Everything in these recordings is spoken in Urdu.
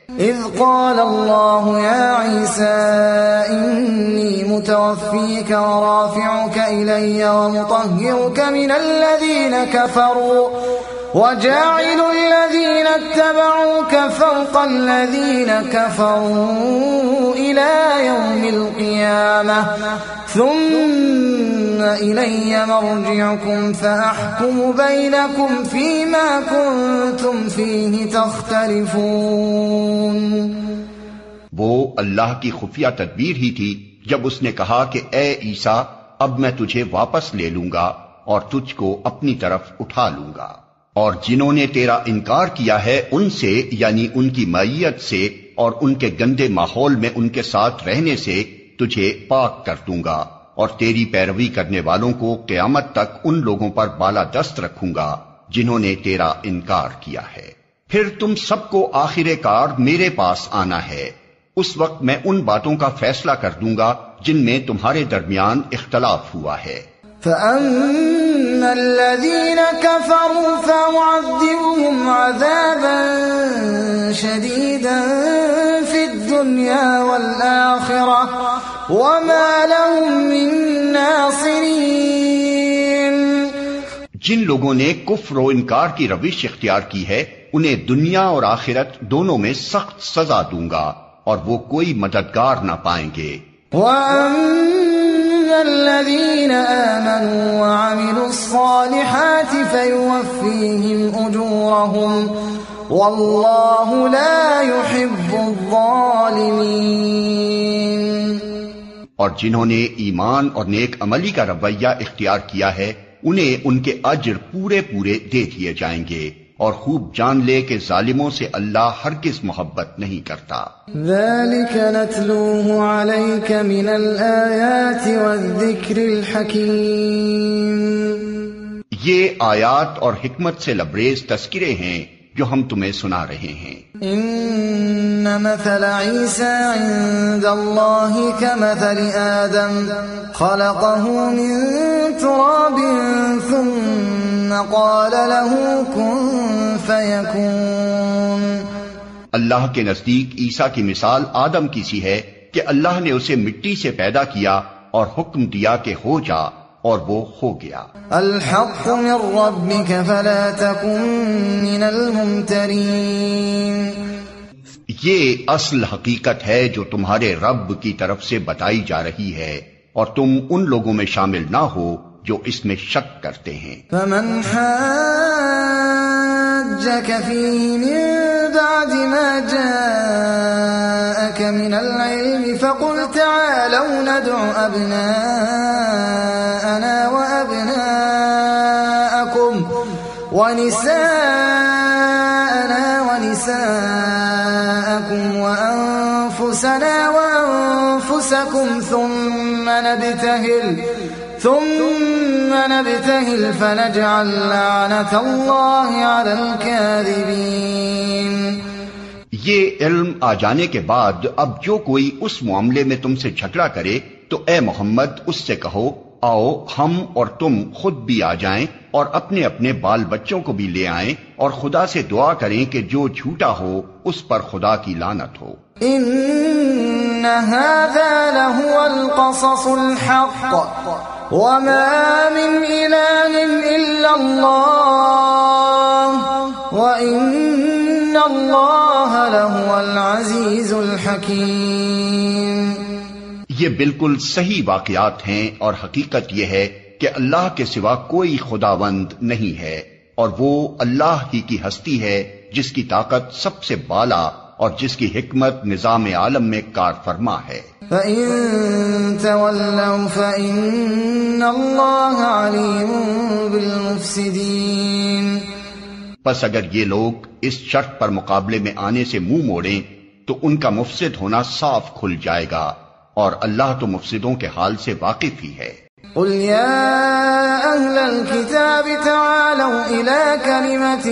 إذ قال الله يا عيسى إني متوفيك ورافعك إلي ومطهرك من الذين كفروا وجاعل الذين اتبعوك فوق الذين كفروا إلى يوم القيامة ثم إلي مرجعكم فأحكم بينكم فيما كنتم فيه تختلفون. وہ اللہ کی خفیہ تدبیر ہی تھی جب اس نے کہا کہ اے عیسیٰ اب میں تجھے واپس لے لوں گا اور تجھ کو اپنی طرف اٹھا لوں گا، اور جنہوں نے تیرا انکار کیا ہے ان سے یعنی ان کی معیت سے اور ان کے گندے ماحول میں ان کے ساتھ رہنے سے تجھے پاک کر دوں گا، اور تیری پیروی کرنے والوں کو قیامت تک ان لوگوں پر بالا دست رکھوں گا جنہوں نے تیرا انکار کیا ہے. پھر تم سب کو آخر کار میرے پاس آنا ہے، اس وقت میں ان باتوں کا فیصلہ کر دوں گا جن میں تمہارے درمیان اختلاف ہوا ہے. فَأَمَّا الَّذِينَ كَفَرُوا فَأُعَذِّبُهُمْ عَذَابًا شَدِيدًا فِي الدُّنْيَا وَالْآخِرَةِ وَمَا لَهُم مِّن نَّاصِرِينَ. جن لوگوں نے کفر و انکار کی روش اختیار کی ہے انہیں دنیا اور آخرت دونوں میں سخت سزا دوں گا اور وہ کوئی مددگار نہ پائیں گے. وَأَمَّا الَّذِينَ آمَنُوا وَعَمِلُوا الصَّالِحَاتِ فَيُوَفِّيهِمْ أُجُورَهُمْ وَاللَّهُ لَا يُحِبُّ الظَّالِمِينَ. اور جنہوں نے ایمان اور نیک عملی کا رویہ اختیار کیا ہے انہیں ان کے اجر پورے پورے دے دیے جائیں گے، اور خوب جان لے کہ ظالموں سے اللہ ہرگز محبت نہیں کرتا. ذَلِكَ نَتْلُوهُ عَلَيْكَ مِنَ الْآيَاتِ وَالذِّكْرِ الْحَكِيمِ. یہ آیات اور حکمت سے لبریز تذکرے ہیں جو ہم تمہیں سنا رہے ہیں. إِنَّ مَثَلَ عِيسَى عِندَ اللَّهِ كَمَثَلِ آدَمَ خَلَقَهُ مِن تُرَابٍ ثُمَّ قَالَ لَهُ كُن فَيَكُونُ. اللہ کے نزدیک عیسیٰ کی مثال آدم کی سی ہے کہ اللہ نے اسے مٹی سے پیدا کیا اور حکم دیا کہ ہو جا، اور وہ ہو گیا. الحق من ربك فلا تكن من الممترين. یہ اصل حقیقت ہے جو تمہارے رب کی طرف سے بتائی جا رہی ہے، اور تم ان لوگوں میں شامل نہ ہو جو اس میں شک کرتے ہیں. فمن حاجك فيه من بعد ما جاءك من العلم فقل تعالوا ندع أبناءنا وأبناءكم ونساءنا ونساءكم وأنفسنا وأنفسكم ثم نبتهل فنجعل لعنة الله على الكاذبين. یہ علم آ جانے کے بعد اب جو کوئی اس معاملے میں تم سے جھگڑا کرے تو اے محمد اس سے کہو آؤ ہم اور تم خود بھی آ جائیں اور اپنے اپنے بال بچوں کو بھی لے آئیں اور خدا سے دعا کریں کہ جو جھوٹا ہو اس پر خدا کی لعنت ہو. ان هذا لهو القصص الحق وما من اله الا الله وان الله لهو العزيز الحكيم. یہ بالکل صحیح واقعات ہیں اور حقیقت یہ ہے کہ اللہ کے سوا کوئی خداوند نہیں ہے، اور وہ اللہ ہی کی ہستی ہے جس کی طاقت سب سے بالا اور جس کی حکمت نظام عالم میں کار فرما ہے. فَإِن تَوَلَّوْا فَإِنَّ اللَّهَ عَلِيمٌ بِالْمُفْسِدِينَ. پس اگر یہ لوگ اس شرط پر مقابلے میں آنے سے منہ موڑیں تو ان کا مفسد ہونا صاف کھل جائے گا، اور اللہ تو مفسدوں کے حال سے واقف ہی ہے. قل يا أهل الكتاب تعالوا إلى كلمة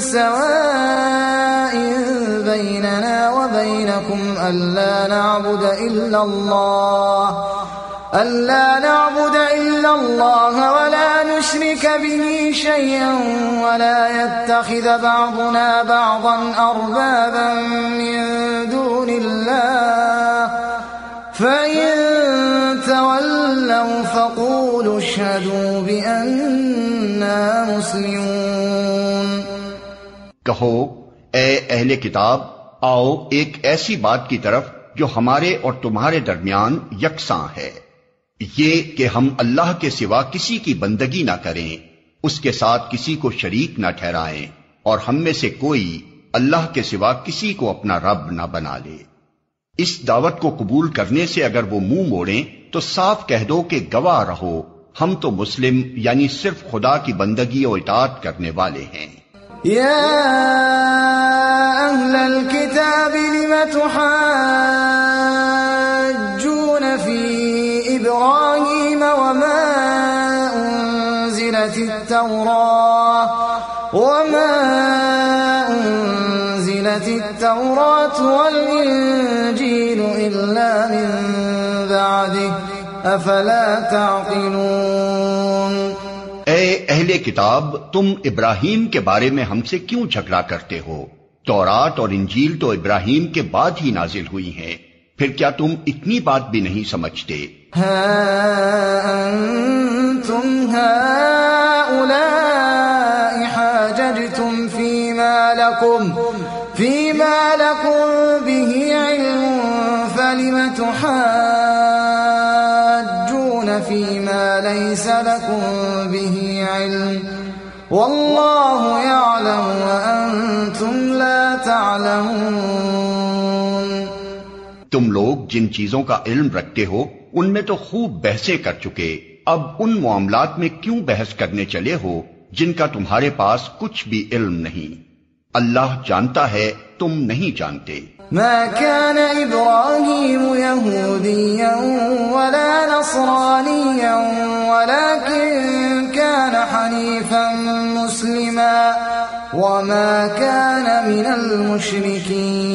سواء بيننا وبينكم ألا نعبد إلا الله ولا نشرك به شيئا ولا يتخذ بعضنا بعضا أربابا من فإن تولوا فقولوا اشهدوا بأننا مسلمون۔ کہو اے اہل کتاب، آؤ ایک ایسی بات کی طرف جو ہمارے اور تمہارے درمیان یکساں ہے، یہ کہ ہم اللہ کے سوا کسی کی بندگی نہ کریں، اس کے ساتھ کسی کو شریک نہ ٹھہرائیں، اور ہم میں سے کوئی اللہ کے سوا کسی کو اپنا رب نہ بنا لے۔ اس دعوت کو قبول کرنے سے اگر وہ منہ موڑیں تو صاف کہہ دو کہ گواہ رہو ہم تو مسلم یعنی صرف خدا کی بندگی و اطاعت کرنے والے ہیں۔ یا اہل الکتاب لم تحاجون فی ابراہیم وما انزلت التوراة والإنجيل إلا من بعده أفلا تعقلون۔ اے اہل کتاب، تم ابراہیم کے بارے میں ہم سے کیوں جھگڑا کرتے ہو؟ تورات اور انجیل تو ابراہیم کے بعد ہی نازل ہوئی ہیں، پھر کیا تم اتنی بات بھی نہیں سمجھتے؟ ہا انتم هؤلاء حاججتم فيما لكم به علم فلم تحاجون فيما ليس لكم به علم والله يعلم وأنتم لا تعلمون۔ تم لوگ جن چیزوں کا علم رکھتے ہو ان میں تو خوب بحثیں کر چکے، اب ان معاملات میں کیوں بحث کرنے چلے ہو جن کا تمہارے پاس کچھ بھی علم نہیں؟ اللہ جانتا ہے، تم نہیں جانتے۔ ما كان إبراهيم يهوديا ولا نصرانيا ولكن كان حنيفا مسلما وما كان من المشركين۔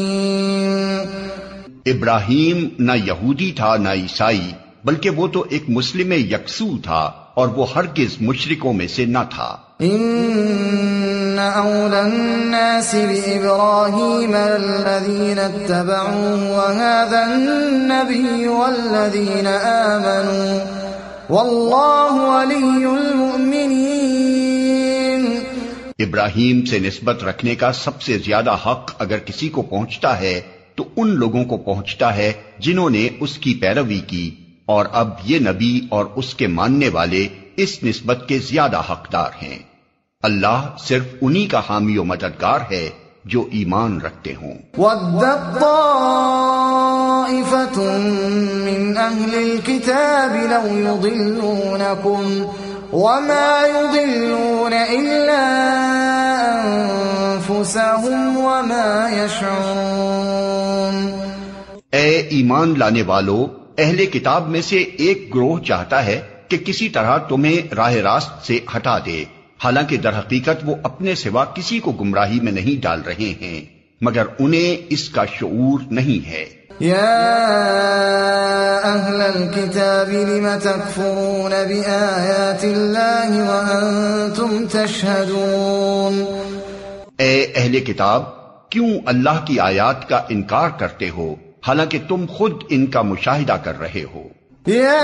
ابراہیم نہ یہودی تھا نہ عیسائی، بلکہ وہ تو ایک مسلم یکسو تھا اور وہ ہرگز مشرکوں میں سے نہ تھا۔ ان اولى الناس بإبراهيم الذين اتبعوه وهذا النبي والذين آمنوا والله ولي المؤمنين۔ ابراہیم سے نسبت رکھنے کا سب سے زیادہ حق اگر کسی کو پہنچتا ہے تو ان لوگوں کو پہنچتا ہے جنہوں نے اس کی پیروی کی، اور اب یہ نبی اور اس کے ماننے والے اس نسبت کے زیادہ حقدار ہیں۔ اللہ صرف انہی کا حامی و مددگار ہے جو ایمان رکھتے ہوں۔ وَدَّتْ طَائِفَةٌ مِّنْ أَهْلِ الْكِتَابِ لَوْ يُضِلُّونَكُمْ وَمَا يُضِلُّونَ إِلَّا أَنفُسَهُمْ وَمَا يَشْعُرُونَ۔ اے ایمان لانے والو، اہل کتاب میں سے ایک گروہ چاہتا ہے کہ کسی طرح تمہیں راہ راست سے ہٹا دے، حالانکہ در حقیقت وہ اپنے سوا کسی کو گمراہی میں نہیں ڈال رہے ہیں مگر انہیں اس کا شعور نہیں ہے۔ یا اہل الکتاب لم تکفرون بآیات اللہ وانتم تشہدون۔ اے اہل کتاب، کیوں اللہ کی آیات کا انکار کرتے ہو حالانکہ تم خود ان کا مشاہدہ کر رہے ہو؟ یا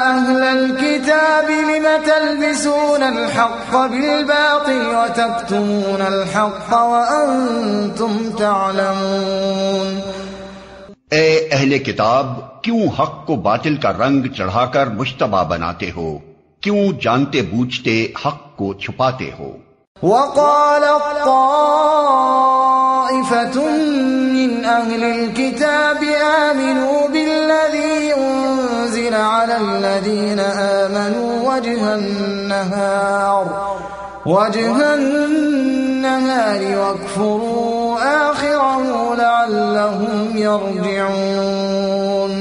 اہل الکتاب لم تلبسون الحق بالباطل وتکتمون الحق وانتم تعلمون۔ اے اہل کتاب، کیوں حق کو باطل کا رنگ چڑھا کر مشتبہ بناتے ہو؟ کیوں جانتے بوجھتے حق کو چھپاتے ہو؟ وقالت طائفة من أهل الكتاب آمنوا بالذي أنزل على الذين آمنوا وجه النهار واكفروا آخره لعلهم يرجعون۔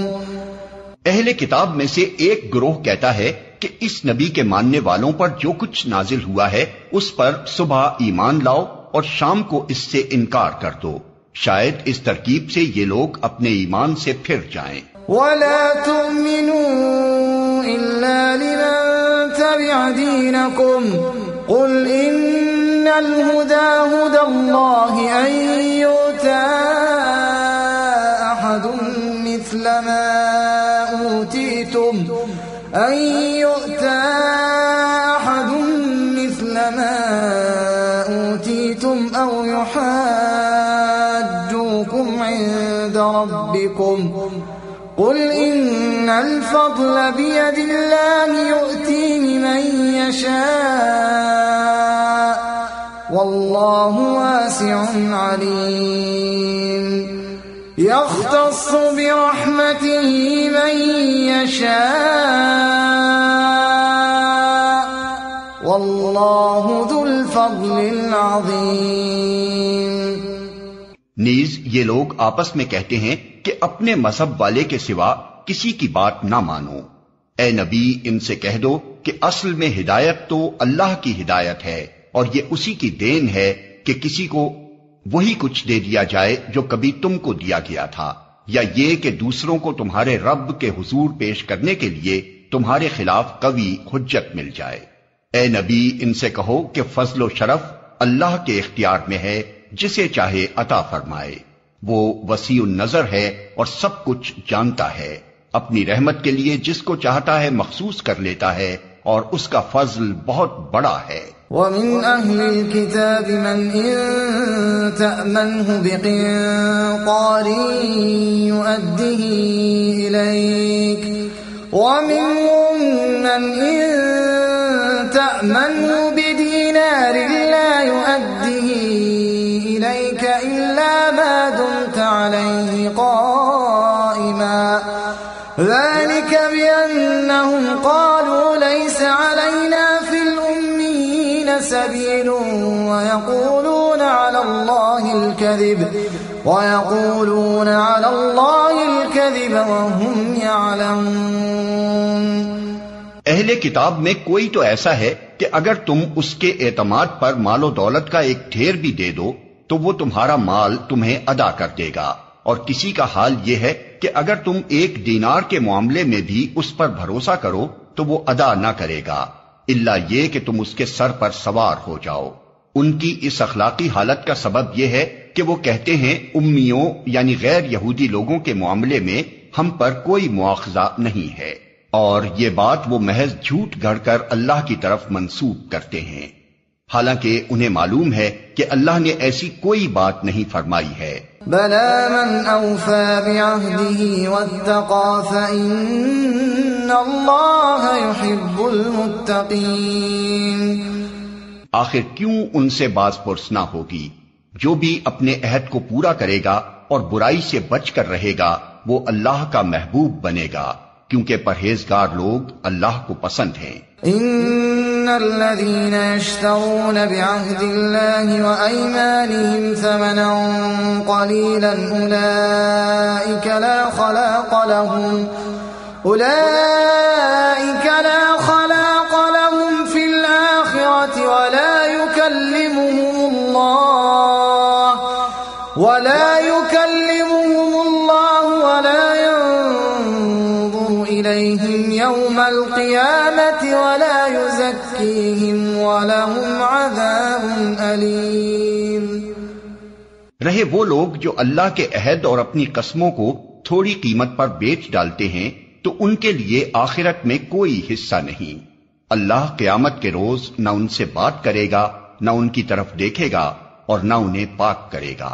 اہل کتاب میں سے ایک گروہ کہتا ہے کہ اس نبی کے ماننے والوں پر جو کچھ نازل ہوا ہے اس پر صبح ایمان لاؤ اور شام کو اس سے انکار کر دو، شاید اس ترکیب سے یہ لوگ اپنے ایمان سے پھر جائیں۔ وَلَا تُؤْمِنُوا إِلَّا لِمَن تَبِعَ دِينَكُمْ قُلْ إِنَّ الْهُدَى هُدَى اللَّهِ أَن يُؤْتَىٰ أَحَدٌ مِّثْلَ مثل ما أوتيتم أن يؤتى أحد مثل ما أوتيتم أو يحاجوكم عند ربكم قل إن الفضل بيد الله يؤتيه من يشاء والله واسع عليم يختص برحمته من يشاء والله ذو الفضل العظيم۔ نیز یہ لوگ آپس میں کہتے ہیں کہ اپنے مذہب والے کے سوا کسی کی بات نہ مانو۔ اے نبی ان سے کہہ دو کہ اصل میں ہدایت تو اللہ کی ہدایت ہے اور یہ اسی کی دین ہے کہ کسی کو وہی کچھ دے دیا جائے جو کبھی تم کو دیا گیا تھا، یا یہ کہ دوسروں کو تمہارے رب کے حضور پیش کرنے کے لیے تمہارے خلاف قوی حجت مل جائے۔ اے نبی ان سے کہو کہ فضل و شرف اللہ کے اختیار میں ہے، جسے چاہے عطا فرمائے، وہ وسیع النظر ہے اور سب کچھ جانتا ہے، اپنی رحمت کے لیے جس کو چاہتا ہے مخصوص کر لیتا ہے اور اس کا فضل بہت بڑا ہے۔ وَمِنْ أَهْلِ الْكِتَابِ مَنْ إِن تَأْمَنْهُ بِقِنطَارٍ يُؤَدِّهِ إِلَيْكَ وَمِنْهُمْ مَنْ إِن تَأْمَنْهُ بِدِينَارٍ لَا يُؤَدِّهِ إِلَيْكَ إِلَّا مَا دُمْتَ عَلَيْهِ قَائِمًا ذَلِكَ بِأَنَّهُمْ قَالُوا لَيْسَ عَلَيْنَا فِي الْأُمِّيِّينَ سَبِيلٌ وَيَقُولُونَ عَلَى اللَّهِ الْكَذِبَ وَهُمْ يَعْلَمُونَ۔ اہل کتاب میں کوئی تو ایسا ہے کہ اگر تم اس کے اعتماد پر مال و دولت کا ایک ڈھیر بھی دے دو تو وہ تمہارا مال تمہیں ادا کر دے گا، اور کسی کا حال یہ ہے کہ اگر تم ایک دینار کے معاملے میں بھی اس پر بھروسہ کرو تو وہ ادا نہ کرے گا، الا یہ کہ تم اس کے سر پر سوار ہو جاؤ۔ ان کی اس اخلاقی حالت کا سبب یہ ہے کہ وہ کہتے ہیں امیوں یعنی غیر یہودی لوگوں کے معاملے میں ہم پر کوئی مواخذہ نہیں ہے، اور یہ بات وہ محض جھوٹ گھڑ کر اللہ کی طرف منسوب کرتے ہیں، حالانکہ انہیں معلوم ہے کہ اللہ نے ایسی کوئی بات نہیں فرمائی ہے۔ بَلَى مَنْ أَوْفَى بِعَهْدِهِ وَاتَّقَى فَإِنَّ اللَّهَ يُحِبُّ الْمُتَّقِينَ۔ آخر کیوں ان سے باز پرس نہ ہوگی؟ جو بھی اپنے عہد کو پورا کرے گا اور برائی سے بچ کر رہے گا وہ اللہ کا محبوب بنے گا، کیونکہ پرہیزگار لوگ اللہ کو پسند ہیں۔ ان الذين يشترون بعهد الله وايمانهم ثمنا قليلا اولئك لا خلاق لهم في الاخره ولا يكلمهم الله ولا ينظر إليهم يوم القيامة ولا يزكيهم ولهم عذاب أليم۔ رہے وہ لوگ جو اللہ کے عہد اور اپنی قسموں کو تھوڑی قیمت پر بیچ ڈالتے ہیں تو ان کے لیے آخرت میں کوئی حصہ نہیں۔ اللہ قیامت کے روز نہ ان سے بات کرے گا، نہ ان کی طرف دیکھے گا اور نہ انہیں پاک کرے گا،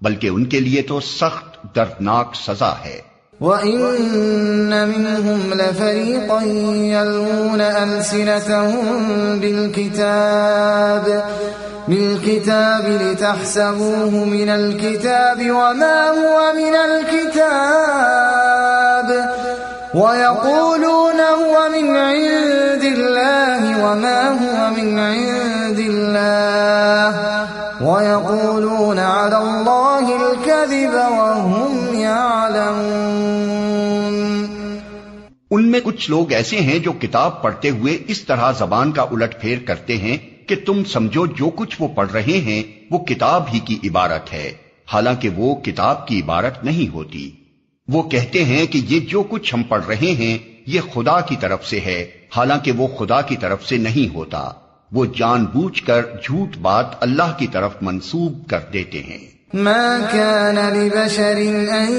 بلکہ ان کے لیے تو سخت دردناک سزا ہے۔ وَإِنَّ مِنْهُمْ لَفَرِيقًا يَلْوُونَ أَلْسِنَتَهُم بِالْكِتَابِ لِتَحْسَبُوهُ مِنَ الْكِتَابِ وَمَا هُوَ مِنَ الْكِتَابِ وَيَقُولُونَ هُوَ مِنْ عِندِ اللَّهِ وَمَا هُوَ مِنْ عِندِ اللَّهِ وَيَقُولُونَ عَلَى اللَّهِ الْكَذِبَ وَهُمْ يَعْلَمُونَ۔ ان میں کچھ لوگ ایسے ہیں جو کتاب پڑھتے ہوئے اس طرح زبان کا الٹ پھیر کرتے ہیں کہ تم سمجھو جو کچھ وہ پڑھ رہے ہیں وہ کتاب ہی کی عبارت ہے، حالانکہ وہ کتاب کی عبارت نہیں ہوتی۔ وہ کہتے ہیں کہ یہ جو کچھ ہم پڑھ رہے ہیں یہ خدا کی طرف سے ہے، حالانکہ وہ خدا کی طرف سے نہیں ہوتا۔ وہ جان بوجھ کر جھوٹ بات اللہ کی طرف منسوب کر دیتے ہیں۔ ما كان لبشر أن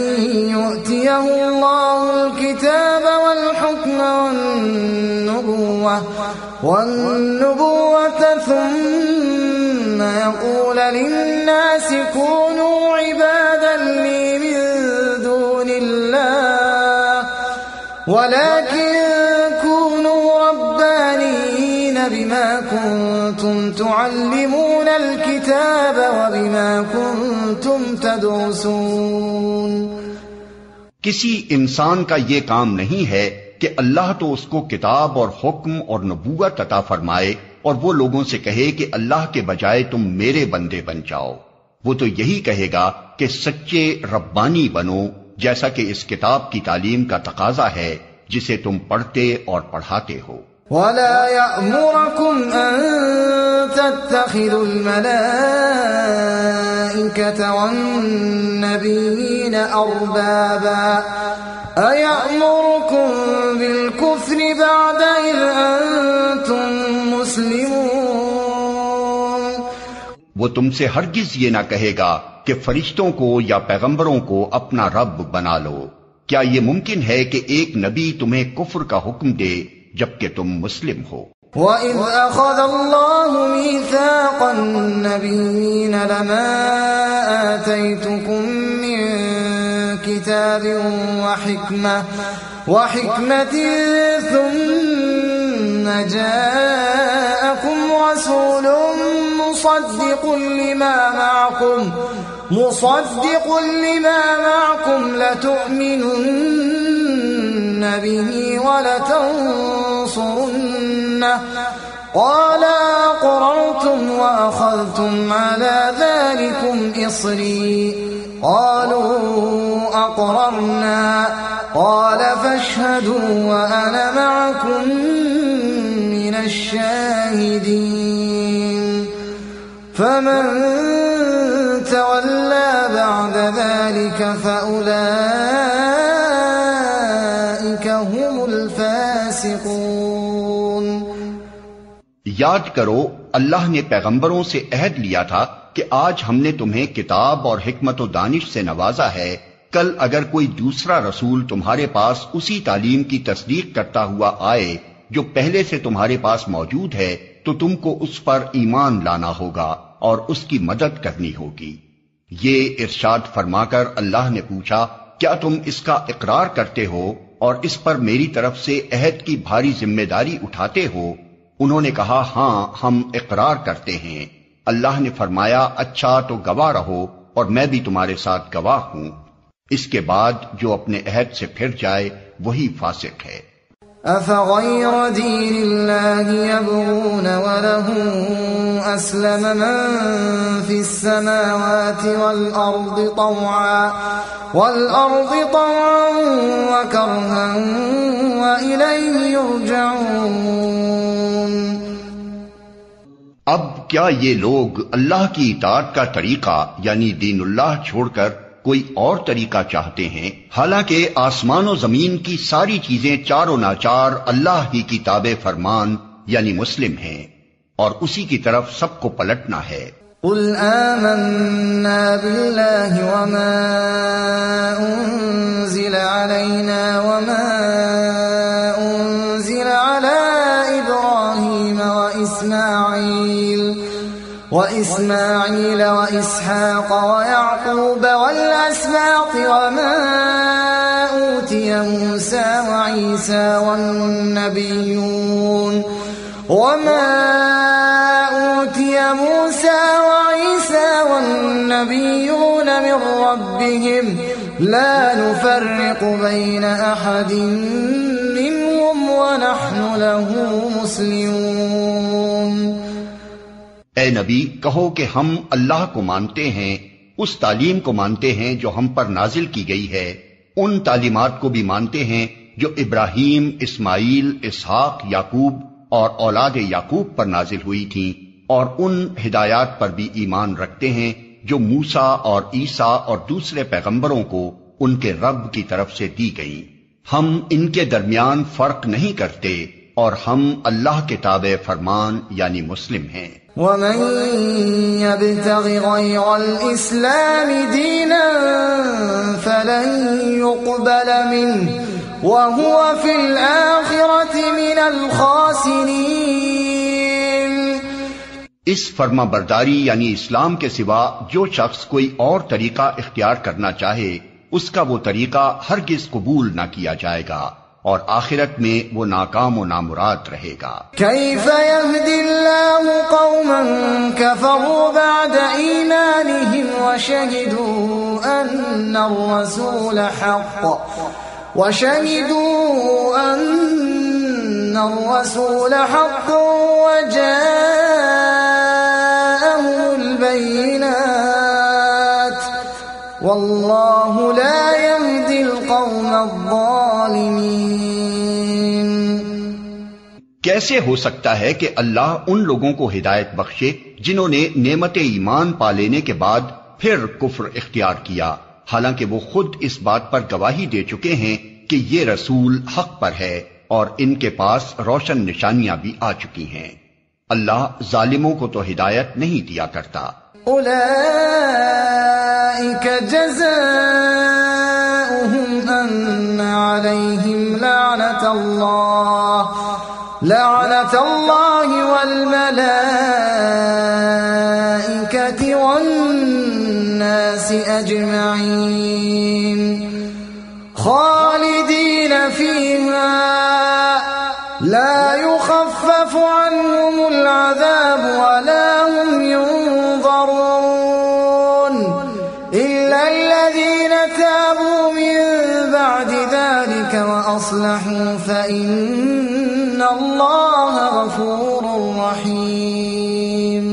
يؤتيه الله الكتاب والحكم والنبوة ثم يقول للناس كونوا عبادا لي من دون الله ولكن كونوا ربانيين بما كنتم تعلمون الكتاب وبما كنتم تدرسون. کسی انسان کا یہ کام نہیں ہے کہ اللہ تو اس کو کتاب اور حکم اور نبوت عطا فرمائے اور وہ لوگوں سے کہے کہ اللہ کے بجائے تم میرے بندے بن جاؤ. وہ تو یہی کہے گا کہ سچے ربانی بنو، جیسا کہ اس کتاب کی تعلیم کا تقاضا ہے جسے تم پڑھتے اور پڑھاتے ہو. وَلَا يَأْمُرَكُمْ أَن تَتَّخِذُوا الْمَلَائِكَةَ وَالنَّبِيِّينَ أَرْبَابًا أَيَأْمُرُكُمْ بِالْكُفْرِ بَعْدَ إِذْ أَنْتُمْ مُسْلِمُونَ. وہ تم سے ہرگز یہ نہ کہے گا کہ فرشتوں کو یا پیغمبروں کو اپنا رب بنا لو. کیا یہ ممکن ہے کہ ایک نبی تمہیں کفر کا حکم دے جبکہ تم مسلم ہو؟ وَإِذْ أَخَذَ اللَّهُ مِيثَاقَ النَّبِيِّينَ لَمَا آتَيْتُكُم مِّن كِتَابٍ وَحِكْمَةٍ ثُمَّ جَاءَكُمْ رَسُولٌ مُصَدِّقٌ لِّمَا مَعَكُمْ لَتُؤْمِنُنَّ بِهِ وَلَتَنصُرُنَّهُ قَالَ أَقْرَرْتُمْ وَأَخَذْتُمْ عَلَى ذَلِكُمْ إِصْرِي قَالُوا أَقْرَرْنَا قَالَ فَاشْهَدُوا وَأَنَا مَعَكُمْ مِنَ الشَّاهِدِينَ. فَمَن تَوَلَّى بَعْدَ ذَلِكَ فَأُولَئِكَ هُمُ الْفَاسِقُونَ. یاد کرو اللہ نے پیغمبروں سے عہد لیا تھا کہ آج ہم نے تمہیں کتاب اور حکمت و دانش سے نوازا ہے. کل اگر کوئی دوسرا رسول تمہارے پاس اسی تعلیم کی تصدیق کرتا ہوا آئے جو پہلے سے تمہارے پاس موجود ہے تو تم کو اس پر ایمان لانا ہوگا اور اس کی مدد کرنی ہوگی. یہ ارشاد فرما کر اللہ نے پوچھا کیا تم اس کا اقرار کرتے ہو اور اس پر میری طرف سے عہد کی بھاری ذمہ داری اٹھاتے ہو؟ انہوں نے کہا ہاں ہم اقرار کرتے ہیں. اللہ نے فرمایا اچھا تو گواہ رہو اور میں بھی تمہارے ساتھ گواہ ہوں. اس کے بعد جو اپنے عہد سے پھر جائے وہی فاسق ہے. أَفَغَيْرَ دِينِ اللَّهِ يَبْغُونَ وَلَهُ أَسْلَمَ مَن فِي السَّمَاوَاتِ وَالْأَرْضِ طَوْعًا وَكَرْهًا وَإِلَيْهِ يُرْجَعُونَ. اب کیا یہ لوگ اللہ کی اطاعت کا طریقہ یعنی دین اللہ چھوڑ کر کوئی اور طریقہ چاہتے ہیں، حالانکہ آسمان و زمین کی ساری چیزیں چار و ناچار اللہ ہی کی تابع فرمان یعنی مسلم ہیں اور اسی کی طرف سب کو پلٹنا ہے. قل آمنا بالله وما أنزل علينا وما أنزل على إبراهيم وإسماعيل وإسحاق ويعقوب والأسباط وما أوتي موسى وعيسى والنبيون من ربهم لا نفرق بين أحد منهم ونحن له مسلمون. اے نبی کہو کہ ہم اللہ کو مانتے ہیں، اس تعلیم کو مانتے ہیں جو ہم پر نازل کی گئی ہے، ان تعلیمات کو بھی مانتے ہیں جو ابراہیم، اسماعیل، اسحاق، یعقوب اور اولاد یعقوب پر نازل ہوئی تھیں، اور ان ہدایات پر بھی ایمان رکھتے ہیں جو موسیٰ اور عیسیٰ اور دوسرے پیغمبروں کو ان کے رب کی طرف سے دی گئیں. ہم ان کے درمیان فرق نہیں کرتے اور ہم اللہ کے تابع فرمان یعنی مسلم ہیں. ومن يبتغ غير الإسلام دينا فلن يقبل منه وهو في الآخرة من الخاسرين۔ اس فرما برداری یعنی اسلام کے سوا جو شخص کوئی اور طریقہ اختیار کرنا چاہے اس کا وہ طریقہ ہرگز قبول نہ کیا جائے گا اور آخرت میں وہ ناکام و نامراد رہے گا۔ كيف يهدي الله قوما كفروا بعد إيمانهم وشهدوا أن الرسول حق وجاءهم البينات والله لا يهدي القوم الظالمين۔ کیسے ہو سکتا ہے کہ اللہ ان لوگوں کو ہدایت بخشے جنہوں نے نعمت ایمان پا لینے کے بعد پھر کفر اختیار کیا، حالانکہ وہ خود اس بات پر گواہی دے چکے ہیں کہ یہ رسول حق پر ہے اور ان کے پاس روشن نشانیاں بھی آ چکی ہیں۔ اللہ ظالموں کو تو ہدایت نہیں دیا کرتا۔ أولئك جزاؤهم أن عليهم لعنة الله والملائكة والناس أجمعين خالدين فيها لا يخفف عنهم العذاب ولا هم ينظرون إلا الذين تابوا من بعد ذلك وأصلحوا فإن الله غفور رحيم۔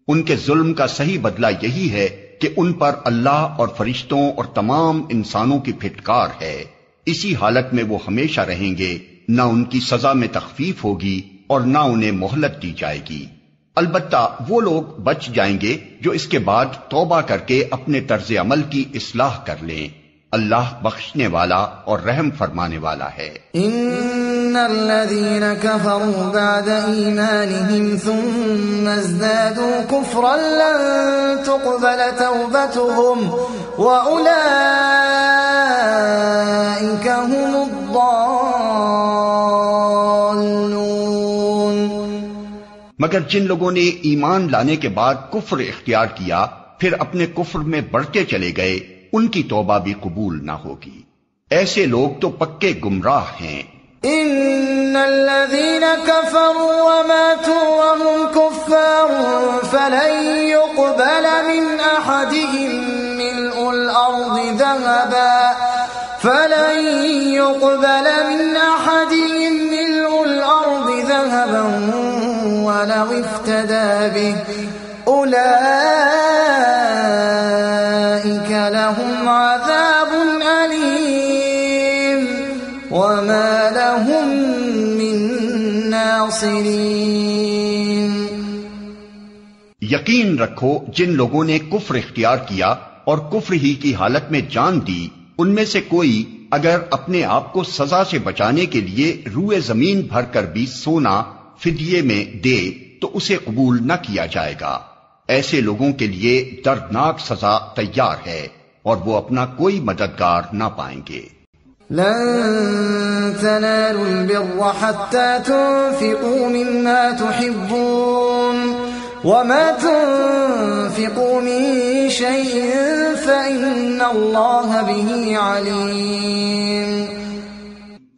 ان کے ظلم کا صحیح بدلہ یہی ہے کہ ان پر اللہ اور فرشتوں اور تمام انسانوں کی پھٹکار ہے، اسی حالت میں وہ ہمیشہ رہیں گے، نہ ان کی سزا میں تخفیف ہوگی اور نہ انہیں مہلت دی جائے گی۔ البتہ وہ لوگ بچ جائیں گے جو اس کے بعد توبہ کر کے اپنے طرز عمل کی اصلاح کر لیں۔ اللہ بخشنے والا اور رحم فرمانے والا ہے۔ ان الذين كفروا بعد ایمانهم ثم ازدادوا كفرا لن تقبل توبتهم واولئك هم الضالون۔ مگر جن لوگوں نے ایمان لانے کے بعد کفر اختیار کیا پھر اپنے کفر میں بڑھتے چلے گئے ان کی توبہ بھی قبول نہ ہوگی، ایسے لوگ تو پکے گمراہ ہیں۔ ان الذين كفروا وماتوا وهم كفار فلن يقبل من احدهم ملء الارض ذهبا ولو افتدى به أولئك لهم عذاب أليم وما لهم من ناصرين۔ یقین رکھو جن لوگوں نے کفر اختیار کیا اور کفر ہی کی حالت میں جان دی، ان میں سے کوئی اگر اپنے آپ کو سزا سے بچانے کے لیے روئے زمین بھر کر بھی سونا فدیے میں دے تو اسے قبول نہ کیا جائے گا۔ ایسے لوگوں کے لیے دردناک سزا تیار ہے اور وہ اپنا کوئی مددگار نہ پائیں گے۔ لن تنالوا البر حتى تنفقوا مما تحبون وما تنفقوا من شيء فإن الله به عليم۔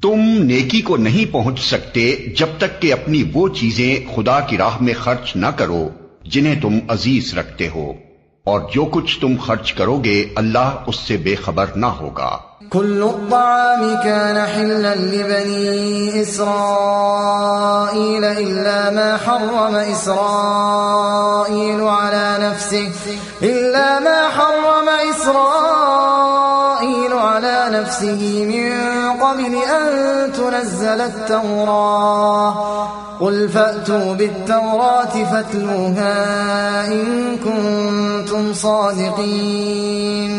تم نیکی کو نہیں پہنچ سکتے جب تک کہ اپنی وہ چیزیں خدا کی راہ میں خرچ نہ کرو جنہیں تم عزیز رکھتے ہو، اور جو کچھ تم خرچ کرو گے اللہ اس سے بے خبر نہ ہوگا۔ كل الطعام كان حلا لبني إسرائيل إلا ما حرم إسرائيل على نفسه من قبل أن تنزل التوراة قل فأتوا بالتوراة فاتلوها إن كنتم صادقين۔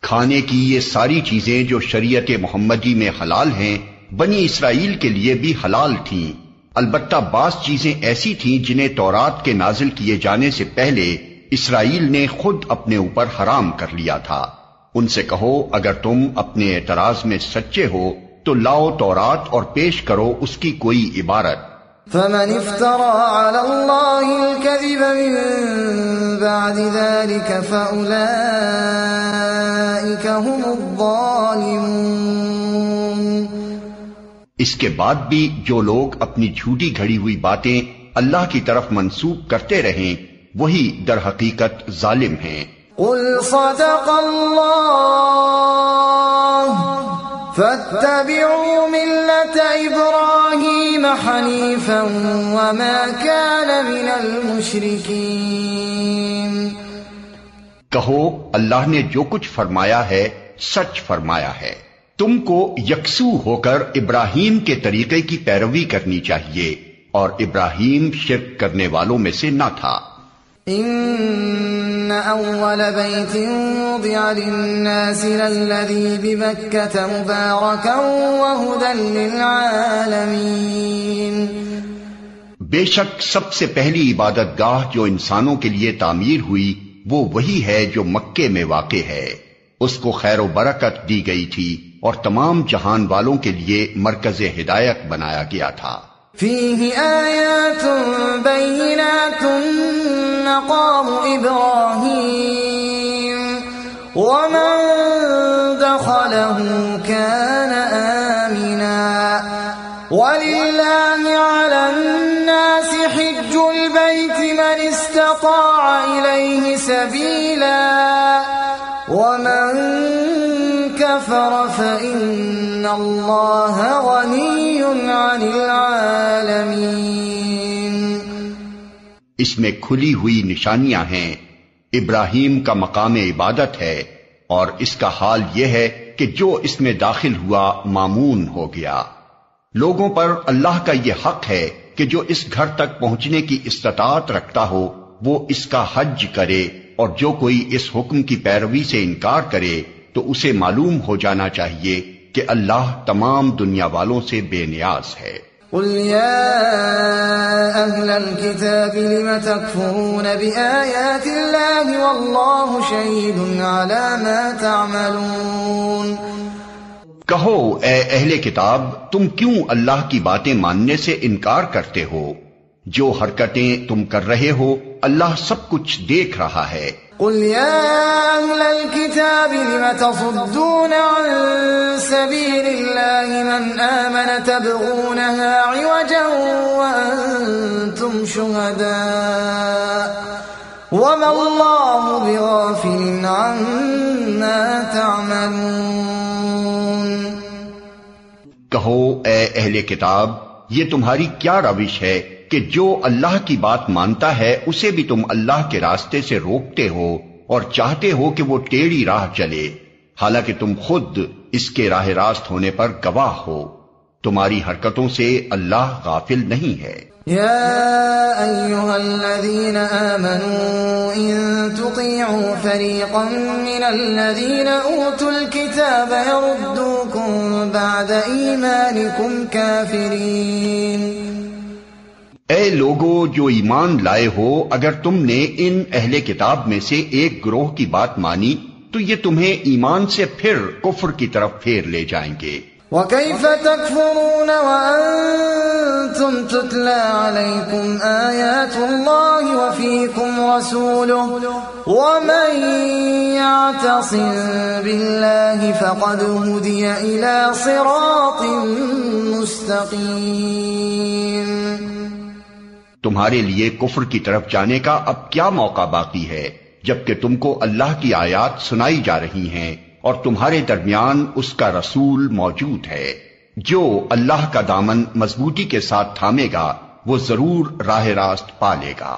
کھانے کی یہ ساری چیزیں جو شریعت محمدی میں حلال ہیں بنی اسرائیل کے لیے بھی حلال تھیں، البتہ بعض چیزیں ایسی تھیں جنہیں تورات کے نازل کیے جانے سے پہلے اسرائیل نے خود اپنے اوپر حرام کر لیا تھا۔ ان سے کہو اگر تم اپنے اعتراض میں سچے ہو تو لاؤ تورات اور پیش کرو اس کی کوئی عبارت۔ فمن افترى على الله الكذب من بعد ذلك فأولئك هم الظالمون۔ اس کے بعد بھی جو لوگ اپنی جھوٹی گھڑی ہوئی باتیں اللہ کی طرف منسوب کرتے رہیں وہی در حقیقت ظالم ہیں۔ قل صدق اللہ فاتبعوا ملة إبراهيم حنيفا وما كان من المشركين۔ کہو اللہ نے جو کچھ فرمایا ہے سچ فرمایا ہے، تم کو یکسو ہو کر ابراہیم کے طریقے کی پیروی کرنی چاہیے، اور ابراہیم شرک کرنے والوں میں سے نہ تھا۔ ان اول بیت وضع للناس للذی ببکۃ مبارکا وہدی للعالمین۔ بے شک سب سے پہلی عبادت گاہ جو انسانوں کے لیے تعمیر ہوئی وہ وہی ہے جو مکے میں واقع ہے، اس کو خیر و برکت دی گئی تھی اور تمام جہان والوں کے لیے مرکز ہدایت بنایا گیا تھا۔ فیہ آیات بینات مقام ابراہیم ومن دخلہ کان آمنا وللہ علی الناس حج البیت من استطاع الیہ سبیلا ومن کفر فإن اللہ غنی عن العالمین۔ اس میں کھلی ہوئی نشانیاں ہیں، ابراہیم کا مقام عبادت ہے، اور اس کا حال یہ ہے کہ جو اس میں داخل ہوا مامون ہو گیا۔ لوگوں پر اللہ کا یہ حق ہے کہ جو اس گھر تک پہنچنے کی استطاعت رکھتا ہو وہ اس کا حج کرے، اور جو کوئی اس حکم کی پیروی سے انکار کرے تو اسے معلوم ہو جانا چاہیے کہ اللہ تمام دنیا والوں سے بے نیاز ہے۔ قل یا اہل الكتاب لم تکفرون بآیات اللہ واللہ شہید علی ما تعملون۔ کہو اے اہل کتاب تم کیوں اللہ کی باتیں ماننے سے انکار کرتے ہو؟ جو حرکتیں تم کر رہے ہو اللہ سب کچھ دیکھ رہا ہے۔ قل یا اہل الكتاب لم تصدون عن سبیل اللہ من آمن تبغونها عوجا وانتم شہداء وما اللہ بغافل عما تعملون۔ کہو اے اہل کتاب یہ تمہاری کیا روش ہے کہ جو اللہ کی بات مانتا ہے اسے بھی تم اللہ کے راستے سے روکتے ہو اور چاہتے ہو کہ وہ ٹیڑھی راہ چلے، حالانکہ تم خود اس کے راہ راست ہونے پر گواہ ہو۔ تمہاری حرکتوں سے اللہ غافل نہیں ہے۔ یا ایہا الذین آمنوا ان تطیعوا فریقا من الذین اوتوا الکتاب یردوکم بعد ایمانکم کافرین۔ اے لوگو جو ایمان لائے ہو اگر تم نے ان اہل کتاب میں سے ایک گروہ کی بات مانی تو یہ تمہیں ایمان سے پھر کفر کی طرف پھیر لے جائیں گے۔ وَكَيْفَ تَكْفُرُونَ وَأَنْتُمْ تُتْلَى عَلَيْكُمْ آيَاتُ اللَّهِ وَفِيكُمْ رَسُولُهُ وَمَنْ يَعْتَصِمْ بِاللَّهِ فَقَدْ هُدِيَ إِلَى صِرَاطٍ مُسْتَقِيمٍ۔ تمہارے لیے کفر کی طرف جانے کا اب کیا موقع باقی ہے جبکہ تم کو اللہ کی آیات سنائی جا رہی ہیں اور تمہارے درمیان اس کا رسول موجود ہے۔ جو اللہ کا دامن مضبوطی کے ساتھ تھامے گا وہ ضرور راہ راست پا لے گا۔